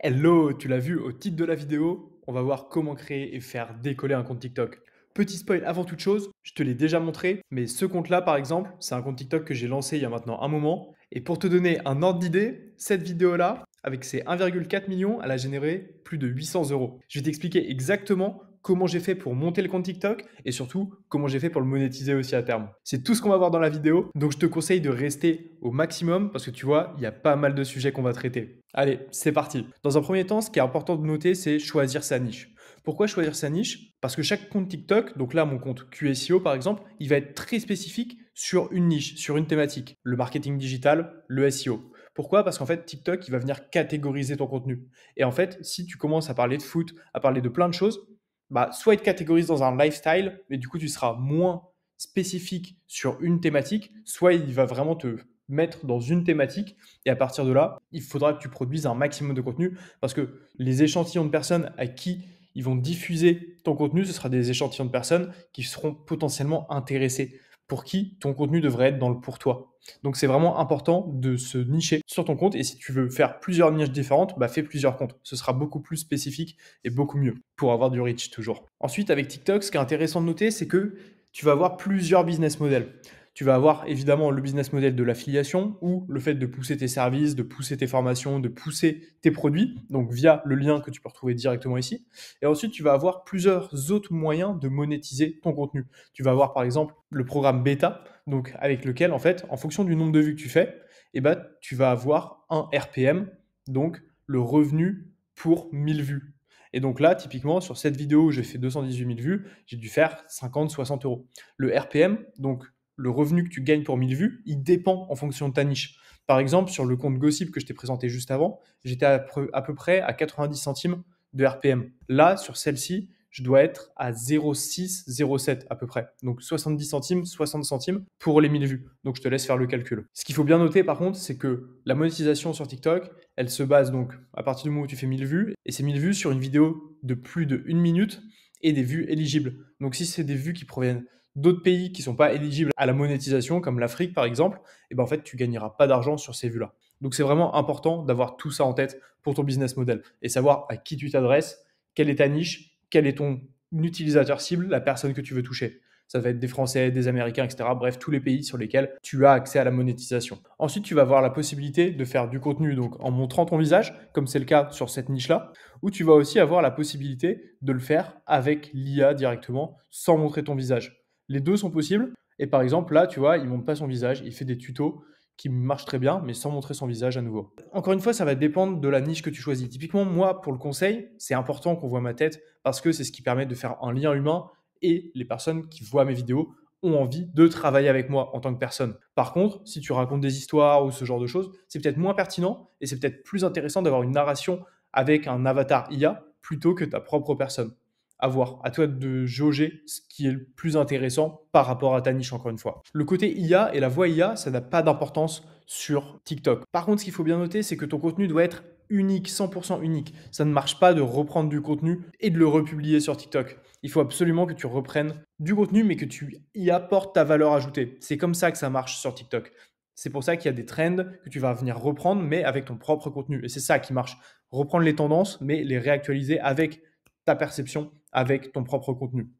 Hello, tu l'as vu au titre de la vidéo, on va voir comment créer et faire décoller un compte TikTok. Petit spoil avant toute chose, je te l'ai déjà montré, mais ce compte-là par exemple, c'est un compte TikTok que j'ai lancé il y a maintenant un moment. Et pour te donner un ordre d'idée, cette vidéo-là, avec ses 1,4 million, elle a généré plus de 800 euros. Je vais t'expliquer exactement comment j'ai fait pour monter le compte TikTok et surtout comment j'ai fait pour le monétiser aussi à terme. C'est tout ce qu'on va voir dans la vidéo, donc je te conseille de rester au maximum parce que tu vois, il y a pas mal de sujets qu'on va traiter. Allez, c'est parti. Dans un premier temps, ce qui est important de noter, c'est choisir sa niche. Pourquoi choisir sa niche? Parce que chaque compte TikTok, donc là mon compte QSEO par exemple, il va être très spécifique sur une niche, sur une thématique, le marketing digital, le SEO. Pourquoi? Parce qu'en fait, TikTok, il va venir catégoriser ton contenu. Et en fait, si tu commences à parler de foot, à parler de plein de choses, bah, soit il te catégorise dans un lifestyle, mais du coup, tu seras moins spécifique sur une thématique, soit il va vraiment te mettre dans une thématique et à partir de là, il faudra que tu produises un maximum de contenu parce que les échantillons de personnes à qui ils vont diffuser ton contenu, ce sera des échantillons de personnes qui seront potentiellement intéressées, pour qui ton contenu devrait être dans le pour toi. Donc c'est vraiment important de se nicher sur ton compte et si tu veux faire plusieurs niches différentes, bah fais plusieurs comptes. Ce sera beaucoup plus spécifique et beaucoup mieux pour avoir du reach toujours. Ensuite, avec TikTok, ce qui est intéressant de noter, c'est que tu vas avoir plusieurs business models. Tu vas avoir évidemment le business model de l'affiliation ou le fait de pousser tes services, de pousser tes formations, de pousser tes produits, donc via le lien que tu peux retrouver directement ici. Et ensuite, tu vas avoir plusieurs autres moyens de monétiser ton contenu. Tu vas avoir par exemple le programme bêta, donc avec lequel en fait, en fonction du nombre de vues que tu fais, eh ben, tu vas avoir un RPM, donc le revenu pour 1000 vues. Et donc là, typiquement, sur cette vidéo où j'ai fait 218 000 vues, j'ai dû faire 50-60 euros. Le RPM, donc le revenu que tu gagnes pour 1000 vues, il dépend en fonction de ta niche. Par exemple, sur le compte Gossip que je t'ai présenté juste avant, j'étais à peu près à 90 centimes de RPM. Là, sur celle-ci, je dois être à 0,6, 0,7 à peu près. Donc 70 centimes, 60 centimes pour les 1000 vues. Donc je te laisse faire le calcul. Ce qu'il faut bien noter par contre, c'est que la monétisation sur TikTok, elle se base donc à partir du moment où tu fais 1000 vues, et c'est 1000 vues sur une vidéo de plus de 1 minute et des vues éligibles. Donc si c'est des vues qui proviennent d'autres pays qui ne sont pas éligibles à la monétisation, comme l'Afrique par exemple, et ben en fait tu gagneras pas d'argent sur ces vues-là. Donc c'est vraiment important d'avoir tout ça en tête pour ton business model et savoir à qui tu t'adresses, quelle est ta niche, quel est ton utilisateur cible, la personne que tu veux toucher. Ça va être des Français, des Américains, etc. Bref, tous les pays sur lesquels tu as accès à la monétisation. Ensuite, tu vas avoir la possibilité de faire du contenu donc en montrant ton visage, comme c'est le cas sur cette niche-là, ou tu vas aussi avoir la possibilité de le faire avec l'IA directement, sans montrer ton visage. Les deux sont possibles. Et par exemple, là, tu vois, il ne montre pas son visage, il fait des tutos qui marchent très bien, mais sans montrer son visage à nouveau. Encore une fois, ça va dépendre de la niche que tu choisis. Typiquement, moi, pour le conseil, c'est important qu'on voit ma tête parce que c'est ce qui permet de faire un lien humain et les personnes qui voient mes vidéos ont envie de travailler avec moi en tant que personne. Par contre, si tu racontes des histoires ou ce genre de choses, c'est peut-être moins pertinent et c'est peut-être plus intéressant d'avoir une narration avec un avatar IA plutôt que ta propre personne. À voir, à toi de jauger ce qui est le plus intéressant par rapport à ta niche, encore une fois. Le côté IA et la voix IA, ça n'a pas d'importance sur TikTok. Par contre, ce qu'il faut bien noter, c'est que ton contenu doit être unique, 100% unique. Ça ne marche pas de reprendre du contenu et de le republier sur TikTok. Il faut absolument que tu reprennes du contenu, mais que tu y apportes ta valeur ajoutée. C'est comme ça que ça marche sur TikTok. C'est pour ça qu'il y a des trends que tu vas venir reprendre, mais avec ton propre contenu. Et c'est ça qui marche. Reprendre les tendances, mais les réactualiser avec ta perception, avec ton propre contenu.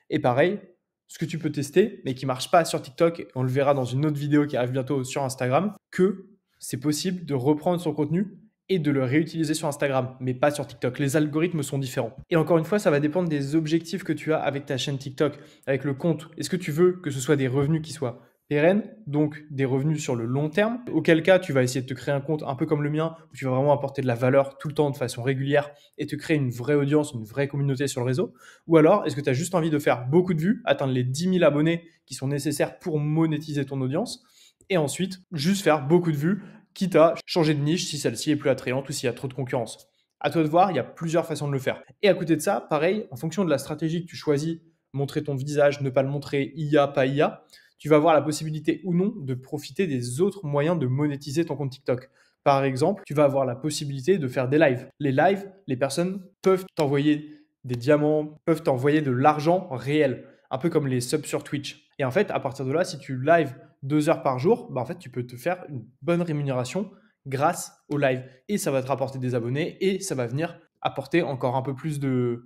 Et pareil, ce que tu peux tester, mais qui ne marche pas sur TikTok, on le verra dans une autre vidéo qui arrive bientôt sur Instagram, que c'est possible de reprendre son contenu et de le réutiliser sur Instagram, mais pas sur TikTok. Les algorithmes sont différents. Et encore une fois, ça va dépendre des objectifs que tu as avec ta chaîne TikTok, avec le compte. Est-ce que tu veux que ce soit des revenus qui soient pérennes, donc des revenus sur le long terme, auquel cas tu vas essayer de te créer un compte un peu comme le mien, où tu vas vraiment apporter de la valeur tout le temps de façon régulière et te créer une vraie audience, une vraie communauté sur le réseau. Ou alors, est-ce que tu as juste envie de faire beaucoup de vues, atteindre les 10 000 abonnés qui sont nécessaires pour monétiser ton audience, et ensuite juste faire beaucoup de vues, quitte à changer de niche si celle-ci est plus attrayante ou s'il y a trop de concurrence. À toi de voir, il y a plusieurs façons de le faire. Et à côté de ça, pareil, en fonction de la stratégie que tu choisis, montrer ton visage, ne pas le montrer, IA, pas IA, tu vas avoir la possibilité ou non de profiter des autres moyens de monétiser ton compte TikTok. Par exemple, tu vas avoir la possibilité de faire des lives. Les lives, les personnes peuvent t'envoyer des diamants, peuvent t'envoyer de l'argent réel, un peu comme les subs sur Twitch. Et en fait, à partir de là, si tu live 2 heures par jour, bah en fait, tu peux te faire une bonne rémunération grâce au live. Et ça va te rapporter des abonnés et ça va venir apporter encore un peu plus de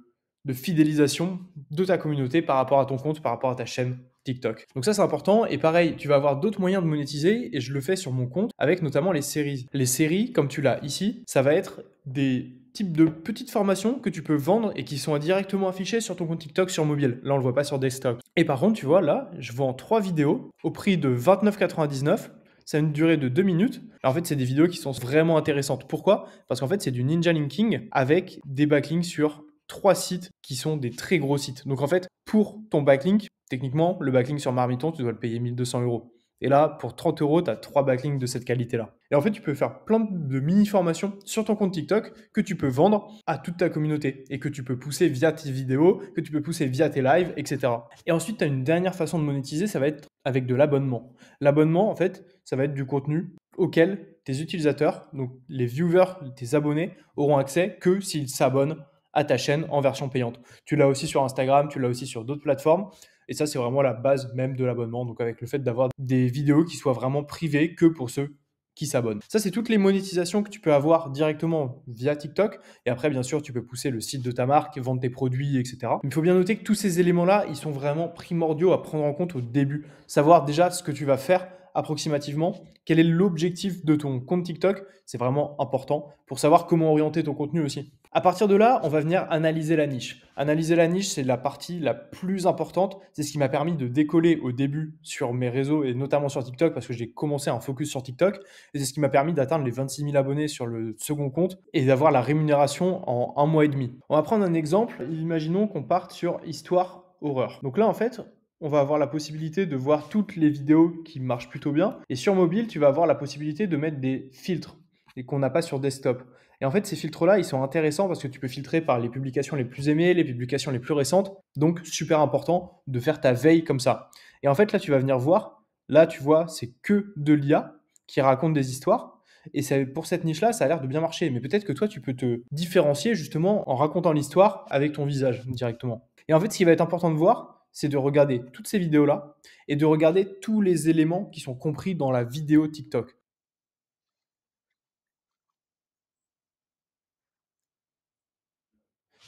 fidélisation de ta communauté par rapport à ton compte, par rapport à ta chaîne TikTok. Donc ça, c'est important. Et pareil, tu vas avoir d'autres moyens de monétiser et je le fais sur mon compte avec notamment les séries. Les séries, comme tu l'as ici, ça va être des types de petites formations que tu peux vendre et qui sont directement affichées sur ton compte TikTok sur mobile. Là, on ne le voit pas sur desktop. Et par contre, tu vois, là, je vends 3 vidéos au prix de 29,99. Ça a une durée de 2 minutes. Alors, en fait, c'est des vidéos qui sont vraiment intéressantes. Pourquoi? Parce qu'en fait, c'est du ninja linking avec des backlinks sur 3 sites qui sont des très gros sites. Donc, en fait, pour ton backlink, techniquement, le backlink sur Marmiton, tu dois le payer 1200 euros. Et là, pour 30 euros, tu as 3 backlinks de cette qualité-là. Et en fait, tu peux faire plein de mini-formations sur ton compte TikTok que tu peux vendre à toute ta communauté et que tu peux pousser via tes vidéos, que tu peux pousser via tes lives, etc. Et ensuite, tu as une dernière façon de monétiser, ça va être avec de l'abonnement. L'abonnement, en fait, ça va être du contenu auquel tes utilisateurs, donc les viewers, tes abonnés, auront accès que s'ils s'abonnent à ta chaîne en version payante. Tu l'as aussi sur Instagram, tu l'as aussi sur d'autres plateformes. Et ça, c'est vraiment la base même de l'abonnement. Donc, avec le fait d'avoir des vidéos qui soient vraiment privées que pour ceux qui s'abonnent. Ça, c'est toutes les monétisations que tu peux avoir directement via TikTok. Et après, bien sûr, tu peux pousser le site de ta marque, vendre tes produits, etc. Il faut bien noter que tous ces éléments-là, ils sont vraiment primordiaux à prendre en compte au début. Savoir déjà ce que tu vas faire approximativement, quel est l'objectif de ton compte TikTok, c'est vraiment important pour savoir comment orienter ton contenu aussi. À partir de là, on va venir analyser la niche. Analyser la niche, c'est la partie la plus importante. C'est ce qui m'a permis de décoller au début sur mes réseaux et notamment sur TikTok parce que j'ai commencé un focus sur TikTok. Et c'est ce qui m'a permis d'atteindre les 26 000 abonnés sur le second compte et d'avoir la rémunération en 1 mois et demi. On va prendre un exemple. Imaginons qu'on parte sur histoire horreur. Donc là, en fait, on va avoir la possibilité de voir toutes les vidéos qui marchent plutôt bien. Et sur mobile, tu vas avoir la possibilité de mettre des filtres et qu'on n'a pas sur desktop. Et en fait, ces filtres-là, ils sont intéressants parce que tu peux filtrer par les publications les plus aimées, les publications les plus récentes. Donc, super important de faire ta veille comme ça. Et en fait, là, tu vas venir voir. Là, tu vois, c'est que de l'IA qui raconte des histoires. Et pour cette niche-là, ça a l'air de bien marcher. Mais peut-être que toi, tu peux te différencier justement en racontant l'histoire avec ton visage directement. Et en fait, ce qui va être important de voir, c'est de regarder toutes ces vidéos-là et de regarder tous les éléments qui sont compris dans la vidéo TikTok.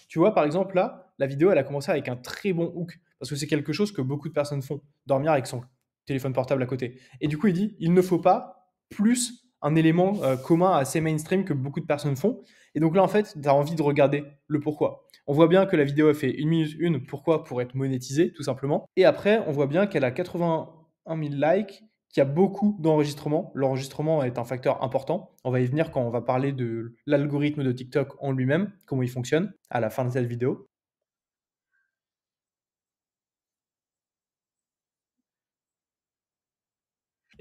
Tu vois, par exemple, là, la vidéo, elle a commencé avec un très bon hook parce que c'est quelque chose que beaucoup de personnes font, dormir avec son téléphone portable à côté. Et du coup, il dit, il ne faut pas plus un élément commun assez mainstream que beaucoup de personnes font. Et donc là, en fait, tu as envie de regarder le pourquoi. On voit bien que la vidéo a fait 1 minute 1, pourquoi? Pour être monétisée, tout simplement. Et après, on voit bien qu'elle a 81 000 likes, qu'il y a beaucoup d'enregistrements. L'enregistrement est un facteur important. On va y venir quand on va parler de l'algorithme de TikTok en lui-même, comment il fonctionne à la fin de cette vidéo.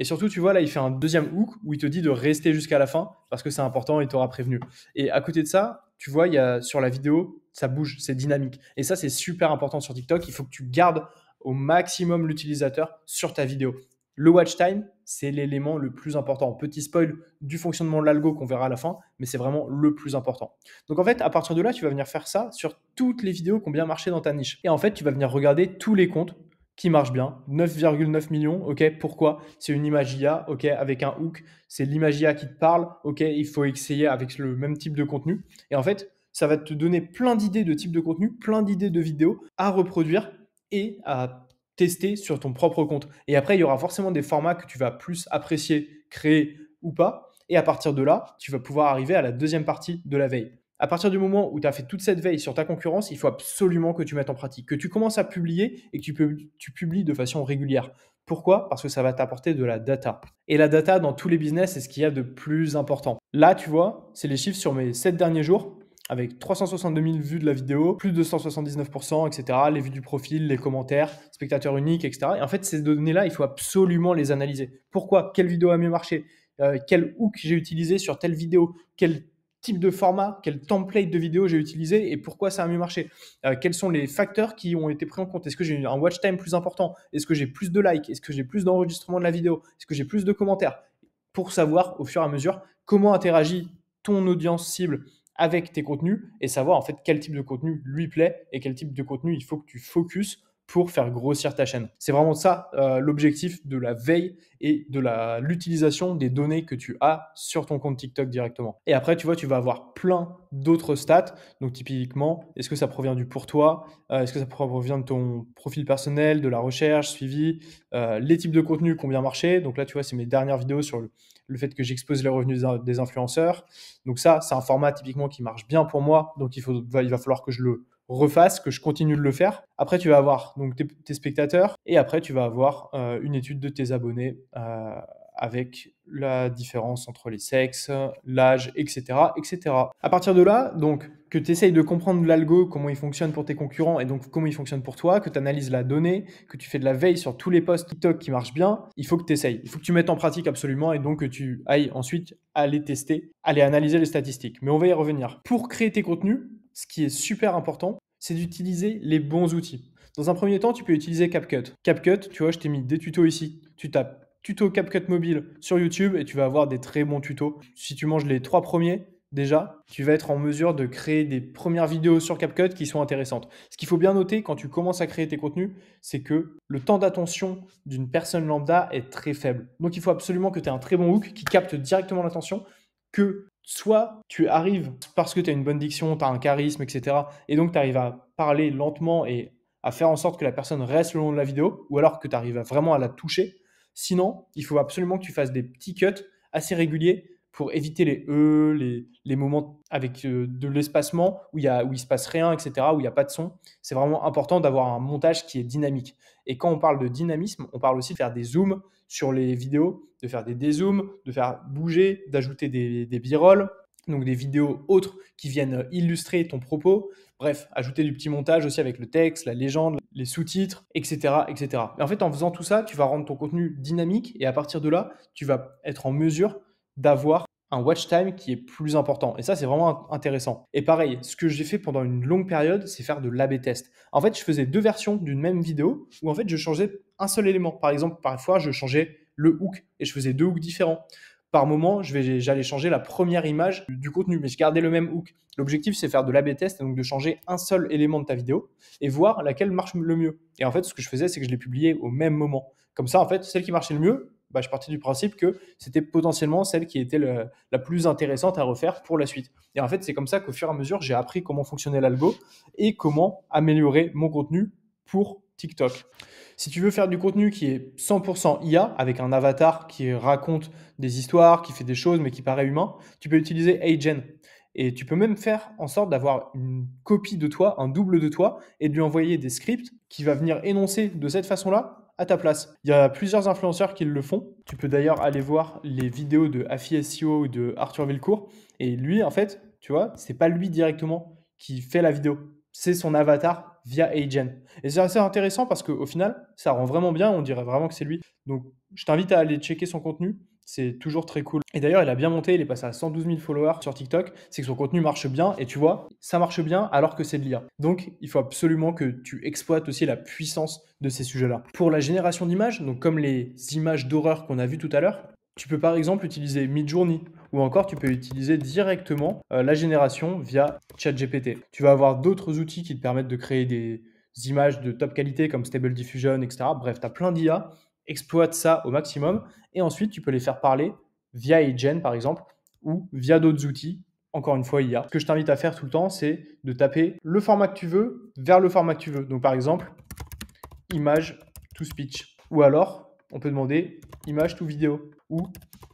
Et surtout, tu vois, là, il fait un deuxième hook où il te dit de rester jusqu'à la fin parce que c'est important, il t'aura prévenu. Et à côté de ça, tu vois, il y a sur la vidéo, ça bouge, c'est dynamique. Et ça, c'est super important sur TikTok. Il faut que tu gardes au maximum l'utilisateur sur ta vidéo. Le watch time, c'est l'élément le plus important. Petit spoil du fonctionnement de l'algo qu'on verra à la fin, mais c'est vraiment le plus important. Donc en fait, à partir de là, tu vas venir faire ça sur toutes les vidéos qui ont bien marché dans ta niche. Et en fait, tu vas venir regarder tous les comptes qui marche bien. 9,9 millions, ok, pourquoi? C'est une image IA, ok, avec un hook, c'est l'image IA qui te parle, ok, il faut essayer avec le même type de contenu. Et en fait, ça va te donner plein d'idées de types de contenu, plein d'idées de vidéos à reproduire et à tester sur ton propre compte. Et après, il y aura forcément des formats que tu vas plus apprécier, créer ou pas. Et à partir de là, tu vas pouvoir arriver à la deuxième partie de la veille. À partir du moment où tu as fait toute cette veille sur ta concurrence, il faut absolument que tu mettes en pratique, que tu commences à publier et que tu publies de façon régulière. Pourquoi? Parce que ça va t'apporter de la data. Et la data, dans tous les business, c'est ce qu'il y a de plus important. Là, tu vois, c'est les chiffres sur mes 7 derniers jours, avec 362 000 vues de la vidéo, plus de 179%, etc. Les vues du profil, les commentaires, spectateurs uniques, etc. Et en fait, ces données-là, il faut absolument les analyser. Pourquoi? Quelle vidéo a mieux marché? Quel hook j'ai utilisé sur telle vidéo? Quel type de format, quel template de vidéo j'ai utilisé et pourquoi ça a mieux marché. Quels sont les facteurs qui ont été pris en compte? Est-ce que j'ai eu un watch time plus important? Est-ce que j'ai plus de likes? Est-ce que j'ai plus d'enregistrements de la vidéo? Est-ce que j'ai plus de commentaires? Pour savoir au fur et à mesure comment interagit ton audience cible avec tes contenus et savoir en fait quel type de contenu lui plaît et quel type de contenu il faut que tu focuses pour faire grossir ta chaîne. C'est vraiment ça l'objectif de la veille et de l'utilisation des données que tu as sur ton compte TikTok directement. Et après, tu vois, tu vas avoir plein d'autres stats. Donc typiquement, est-ce que ça provient du pour toi? Est-ce que ça provient de ton profil personnel, de la recherche, suivi, les types de contenus qui ont bien marché. Donc là, tu vois, c'est mes dernières vidéos sur le fait que j'expose les revenus des influenceurs. Donc ça, c'est un format typiquement qui marche bien pour moi. Donc il va falloir que je le refasse, que je continue de le faire. Après, tu vas avoir donc tes spectateurs et après, tu vas avoir une étude de tes abonnés avec la différence entre les sexes, l'âge, etc., etc. À partir de là, donc, que tu essayes de comprendre l'algo, comment il fonctionne pour tes concurrents et donc comment il fonctionne pour toi, que tu analyses la donnée, que tu fais de la veille sur tous les posts TikTok qui marchent bien, il faut que tu essayes. Il faut que tu mettes en pratique absolument et donc que tu ailles ensuite aller tester, aller analyser les statistiques. Mais on va y revenir. Pour créer tes contenus, ce qui est super important, c'est d'utiliser les bons outils. Dans un premier temps, tu peux utiliser CapCut. CapCut, tu vois, je t'ai mis des tutos ici. Tu tapes tuto CapCut mobile sur YouTube et tu vas avoir des très bons tutos. Si tu manges les 3 premiers, déjà, tu vas être en mesure de créer des premières vidéos sur CapCut qui sont intéressantes. Ce qu'il faut bien noter quand tu commences à créer tes contenus, c'est que le temps d'attention d'une personne lambda est très faible. Donc il faut absolument que tu aies un très bon hook qui capte directement l'attention, que soit tu arrives parce que tu as une bonne diction, tu as un charisme, etc. Et donc tu arrives à parler lentement et à faire en sorte que la personne reste le long de la vidéo, ou alors que tu arrives vraiment à la toucher. Sinon, il faut absolument que tu fasses des petits cuts assez réguliers pour éviter les les moments avec de l'espacement où il ne se passe rien, etc., où il n'y a pas de son. C'est vraiment important d'avoir un montage qui est dynamique. Et quand on parle de dynamisme, on parle aussi de faire des zooms sur les vidéos, de faire des dézooms, de faire bouger, d'ajouter des b-rolls, donc des vidéos autres qui viennent illustrer ton propos. Bref, ajouter du petit montage aussi avec le texte, la légende, les sous-titres, etc., etc. Et en fait, en faisant tout ça, tu vas rendre ton contenu dynamique et à partir de là, tu vas être en mesure d'avoir un watch time qui est plus important. Et ça, c'est vraiment intéressant. Et pareil, ce que j'ai fait pendant une longue période, c'est faire de l'A/B test. En fait, je faisais 2 versions d'une même vidéo où en fait, je changeais un seul élément. Par exemple, parfois, je changeais le hook et je faisais 2 hooks différents. Par moment, j'allais changer la première image du contenu, mais je gardais le même hook. L'objectif, c'est faire de l'A/B test, et donc de changer un seul élément de ta vidéo et voir laquelle marche le mieux. Et en fait, ce que je faisais, c'est que je les publiais au même moment. Comme ça, en fait, celle qui marchait le mieux, bah, je partais du principe que c'était potentiellement celle qui était la plus intéressante à refaire pour la suite. Et en fait, c'est comme ça qu'au fur et à mesure, j'ai appris comment fonctionnait l'algo et comment améliorer mon contenu pour TikTok. Si tu veux faire du contenu qui est 100% IA, avec un avatar qui raconte des histoires, qui fait des choses, mais qui paraît humain, tu peux utiliser Agen. Et tu peux même faire en sorte d'avoir une copie de toi, un double de toi, et de lui envoyer des scripts qui va venir énoncer de cette façon-là à ta place. Il y a plusieurs influenceurs qui le font. Tu peux d'ailleurs aller voir les vidéos de Afi SEO ou de Arthur Villecourt. Et lui, en fait, tu vois, c'est pas lui directement qui fait la vidéo. C'est son avatar via Agen. Et c'est assez intéressant parce qu'au final, ça rend vraiment bien. On dirait vraiment que c'est lui. Donc, je t'invite à aller checker son contenu. C'est toujours très cool. Et d'ailleurs, il a bien monté, il est passé à 112 000 followers sur TikTok. C'est que son contenu marche bien. Et tu vois, ça marche bien alors que c'est de l'IA. Donc, il faut absolument que tu exploites aussi la puissance de ces sujets-là. Pour la génération d'images, donc comme les images d'horreur qu'on a vues tout à l'heure, tu peux par exemple utiliser Midjourney ou encore tu peux utiliser directement la génération via ChatGPT. Tu vas avoir d'autres outils qui te permettent de créer des images de top qualité comme Stable Diffusion, etc. Bref, tu as plein d'IA, exploite ça au maximum et ensuite tu peux les faire parler via Agen par exemple ou via d'autres outils. Encore une fois, IA. Ce que je t'invite à faire tout le temps, c'est de taper le format que tu veux vers le format que tu veux. Donc par exemple, image to speech. Ou alors, on peut demander image to vidéo ou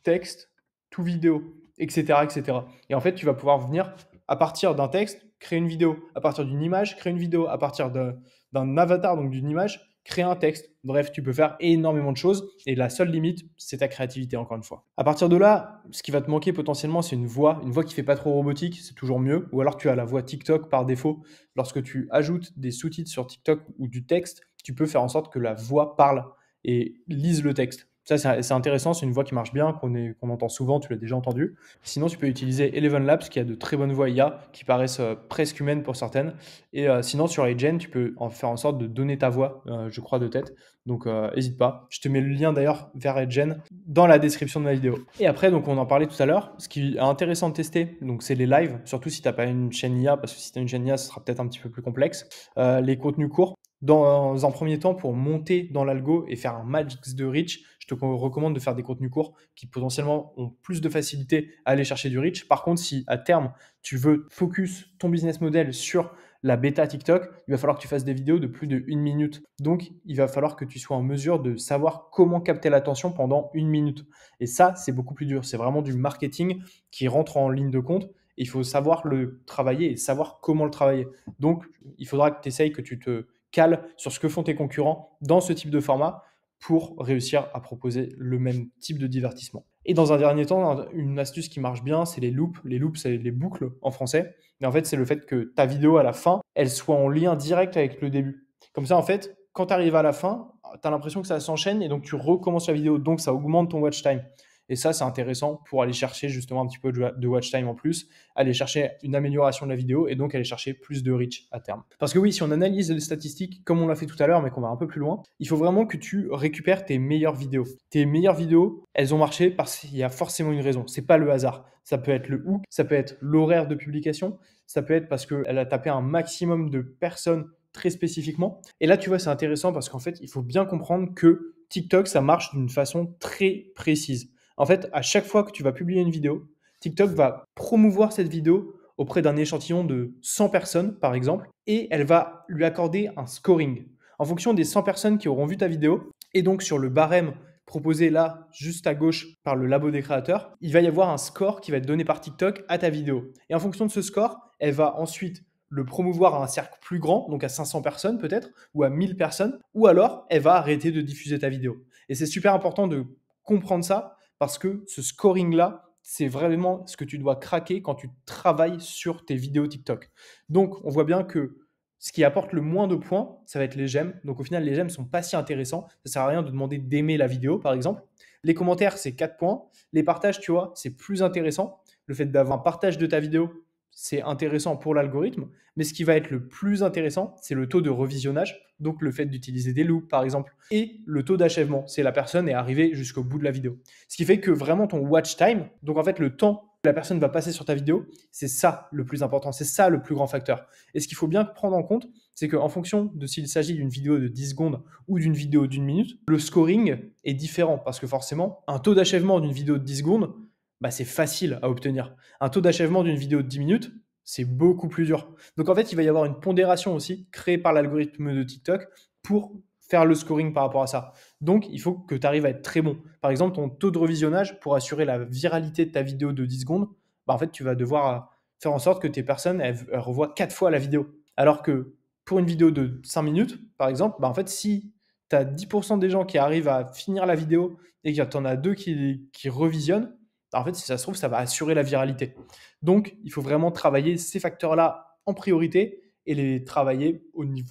texte to vidéo, etc., etc. Et en fait, tu vas pouvoir venir, à partir d'un texte, créer une vidéo. À partir d'une image, créer une vidéo. À partir d'un avatar, donc d'une image, créer un texte. Bref, tu peux faire énormément de choses et la seule limite, c'est ta créativité, encore une fois. À partir de là, ce qui va te manquer potentiellement, c'est une voix qui fait pas trop robotique, c'est toujours mieux. Ou alors tu as la voix TikTok par défaut. Lorsque tu ajoutes des sous-titres sur TikTok ou du texte, tu peux faire en sorte que la voix parle et lise le texte. Ça, c'est intéressant, c'est une voix qui marche bien, qu'on entend souvent, tu l'as déjà entendu. Sinon, tu peux utiliser Eleven Labs, qui a de très bonnes voix IA, qui paraissent presque humaines pour certaines. Et sinon, sur Agen, tu peux en faire en sorte de donner ta voix, je crois, de tête. Donc, n'hésite pas. Je te mets le lien d'ailleurs vers Agen dans la description de ma vidéo. Et après, donc, on en parlait tout à l'heure, ce qui est intéressant de tester, donc, c'est les lives, surtout si tu n'as pas une chaîne IA, parce que si tu as une chaîne IA, ce sera peut-être un petit peu plus complexe. Les contenus courts. Dans un premier temps, pour monter dans l'algo et faire un max de reach, je te recommande de faire des contenus courts qui potentiellement ont plus de facilité à aller chercher du reach. Par contre, si à terme, tu veux focus ton business model sur la bêta TikTok, il va falloir que tu fasses des vidéos de plus de 1 minute. Donc, il va falloir que tu sois en mesure de savoir comment capter l'attention pendant 1 minute. Et ça, c'est beaucoup plus dur. C'est vraiment du marketing qui rentre en ligne de compte. Il faut savoir le travailler et savoir comment le travailler. Donc, il faudra que tu essayes, que tu te cales sur ce que font tes concurrents dans ce type de format pour réussir à proposer le même type de divertissement. Et dans un dernier temps, une astuce qui marche bien, c'est les loops. Les loops, c'est les boucles en français. Mais en fait, c'est le fait que ta vidéo à la fin, elle soit en lien direct avec le début. Comme ça, en fait, quand tu arrives à la fin, tu as l'impression que ça s'enchaîne et donc tu recommences la vidéo. Donc, ça augmente ton watch time. Et ça, c'est intéressant pour aller chercher justement un petit peu de watch time en plus, aller chercher une amélioration de la vidéo et donc aller chercher plus de reach à terme. Parce que oui, si on analyse les statistiques comme on l'a fait tout à l'heure, mais qu'on va un peu plus loin, il faut vraiment que tu récupères tes meilleures vidéos. Tes meilleures vidéos, elles ont marché parce qu'il y a forcément une raison. C'est pas le hasard. Ça peut être le hook, ça peut être l'horaire de publication, ça peut être parce qu'elle a tapé un maximum de personnes très spécifiquement. Et là, tu vois, c'est intéressant parce qu'en fait, il faut bien comprendre que TikTok, ça marche d'une façon très précise. En fait, à chaque fois que tu vas publier une vidéo, TikTok va promouvoir cette vidéo auprès d'un échantillon de 100 personnes, par exemple, et elle va lui accorder un scoring en fonction des 100 personnes qui auront vu ta vidéo. Et donc, sur le barème proposé là, juste à gauche, par le labo des créateurs, il va y avoir un score qui va être donné par TikTok à ta vidéo. Et en fonction de ce score, elle va ensuite le promouvoir à un cercle plus grand, donc à 500 personnes peut-être, ou à 1000 personnes, ou alors elle va arrêter de diffuser ta vidéo. Et c'est super important de comprendre ça parce que ce scoring-là, c'est vraiment ce que tu dois craquer quand tu travailles sur tes vidéos TikTok. Donc, on voit bien que ce qui apporte le moins de points, ça va être les j'aime. Donc, au final, les j'aime ne sont pas si intéressants. Ça ne sert à rien de demander d'aimer la vidéo, par exemple. Les commentaires, c'est 4 points. Les partages, tu vois, c'est plus intéressant. Le fait d'avoir un partage de ta vidéo, c'est intéressant pour l'algorithme. Mais ce qui va être le plus intéressant, c'est le taux de revisionnage, donc le fait d'utiliser des loops par exemple, et le taux d'achèvement, c'est la personne est arrivée jusqu'au bout de la vidéo. Ce qui fait que vraiment ton watch time, donc en fait le temps que la personne va passer sur ta vidéo, c'est ça le plus important, c'est ça le plus grand facteur. Et ce qu'il faut bien prendre en compte, c'est qu'en fonction de s'il s'agit d'une vidéo de 10 secondes ou d'une vidéo d'1 minute, le scoring est différent, parce que forcément, un taux d'achèvement d'une vidéo de 10 secondes, bah, c'est facile à obtenir. Un taux d'achèvement d'une vidéo de 10 minutes, c'est beaucoup plus dur. Donc en fait, il va y avoir une pondération aussi créée par l'algorithme de TikTok pour faire le scoring par rapport à ça. Donc il faut que tu arrives à être très bon. Par exemple, ton taux de revisionnage pour assurer la viralité de ta vidéo de 10 secondes, bah en fait, tu vas devoir faire en sorte que tes personnes elles revoient 4 fois la vidéo. Alors que pour une vidéo de 5 minutes, par exemple, bah en fait, si tu as 10% des gens qui arrivent à finir la vidéo et qu'il y en a 2 qui revisionnent, bah en fait, si ça se trouve, ça va assurer la viralité. Donc, il faut vraiment travailler ces facteurs-là en priorité et les travailler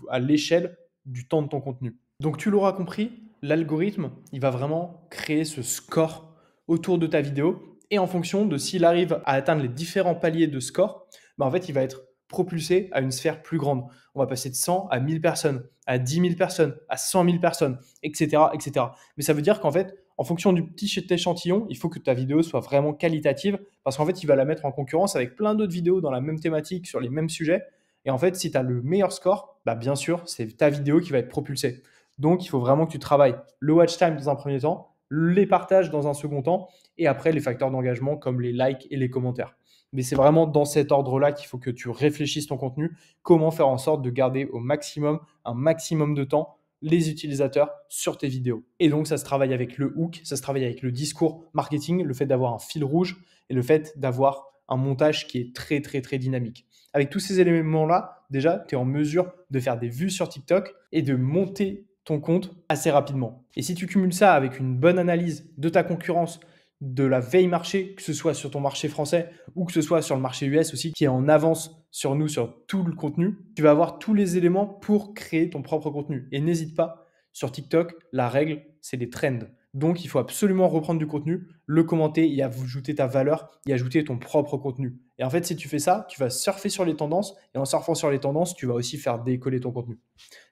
à l'échelle du temps de ton contenu. Donc, tu l'auras compris, l'algorithme, il va vraiment créer ce score autour de ta vidéo et en fonction de s'il arrive à atteindre les différents paliers de score, bah en fait, il va être propulsé à une sphère plus grande. On va passer de 100 à 1000 personnes, à 10 000 personnes, à 100 000 personnes, etc., etc. Mais ça veut dire qu'en fait, en fonction du petit échantillon, il faut que ta vidéo soit vraiment qualitative parce qu'en fait, il va la mettre en concurrence avec plein d'autres vidéos dans la même thématique, sur les mêmes sujets. Et en fait, si tu as le meilleur score, bah bien sûr, c'est ta vidéo qui va être propulsée. Donc, il faut vraiment que tu travailles le watch time dans un premier temps, les partages dans un second temps, et après les facteurs d'engagement comme les likes et les commentaires. Mais c'est vraiment dans cet ordre-là qu'il faut que tu réfléchisses ton contenu, comment faire en sorte de garder au maximum, un maximum de temps les utilisateurs sur tes vidéos. Et donc, ça se travaille avec le hook, ça se travaille avec le discours marketing, le fait d'avoir un fil rouge et le fait d'avoir un montage qui est très, très, très dynamique. Avec tous ces éléments-là, déjà, tu es en mesure de faire des vues sur TikTok et de monter ton compte assez rapidement. Et si tu cumules ça avec une bonne analyse de ta concurrence, de la veille marché, que ce soit sur ton marché français ou que ce soit sur le marché US aussi, qui est en avance sur nous, sur tout le contenu, tu vas avoir tous les éléments pour créer ton propre contenu. Et n'hésite pas, sur TikTok, la règle, c'est les trends. Donc, il faut absolument reprendre du contenu, le commenter, y ajouter ta valeur, y ajouter ton propre contenu. Et en fait, si tu fais ça, tu vas surfer sur les tendances. Et en surfant sur les tendances, tu vas aussi faire décoller ton contenu.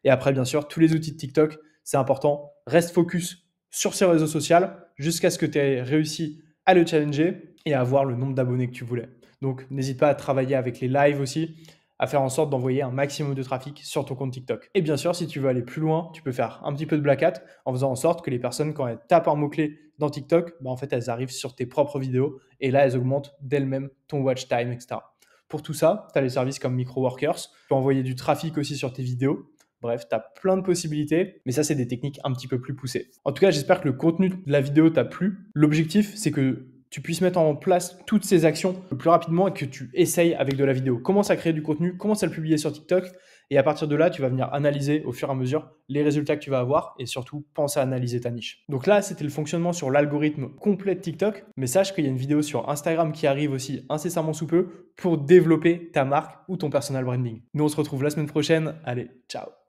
Et après, bien sûr, tous les outils de TikTok, c'est important. Reste focus sur ces réseaux sociaux jusqu'à ce que tu aies réussi à le challenger et à avoir le nombre d'abonnés que tu voulais. Donc, n'hésite pas à travailler avec les lives aussi, à faire en sorte d'envoyer un maximum de trafic sur ton compte TikTok. Et bien sûr, si tu veux aller plus loin, tu peux faire un petit peu de black hat en faisant en sorte que les personnes, quand elles tapent un mot-clé dans TikTok, en fait, elles arrivent sur tes propres vidéos et là, elles augmentent d'elles-mêmes ton watch time, etc. Pour tout ça, tu as les services comme MicroWorkers. Tu peux envoyer du trafic aussi sur tes vidéos. Bref, tu as plein de possibilités, mais ça, c'est des techniques un petit peu plus poussées. En tout cas, j'espère que le contenu de la vidéo t'a plu. L'objectif, c'est que tu puisses mettre en place toutes ces actions le plus rapidement et que tu essayes avec de la vidéo. Commence à créer du contenu, commence à le publier sur TikTok et à partir de là, tu vas venir analyser au fur et à mesure les résultats que tu vas avoir et surtout, pense à analyser ta niche. Donc là, c'était le fonctionnement sur l'algorithme complet de TikTok, mais sache qu'il y a une vidéo sur Instagram qui arrive aussi incessamment sous peu pour développer ta marque ou ton personal branding. Nous, on se retrouve la semaine prochaine. Allez, ciao!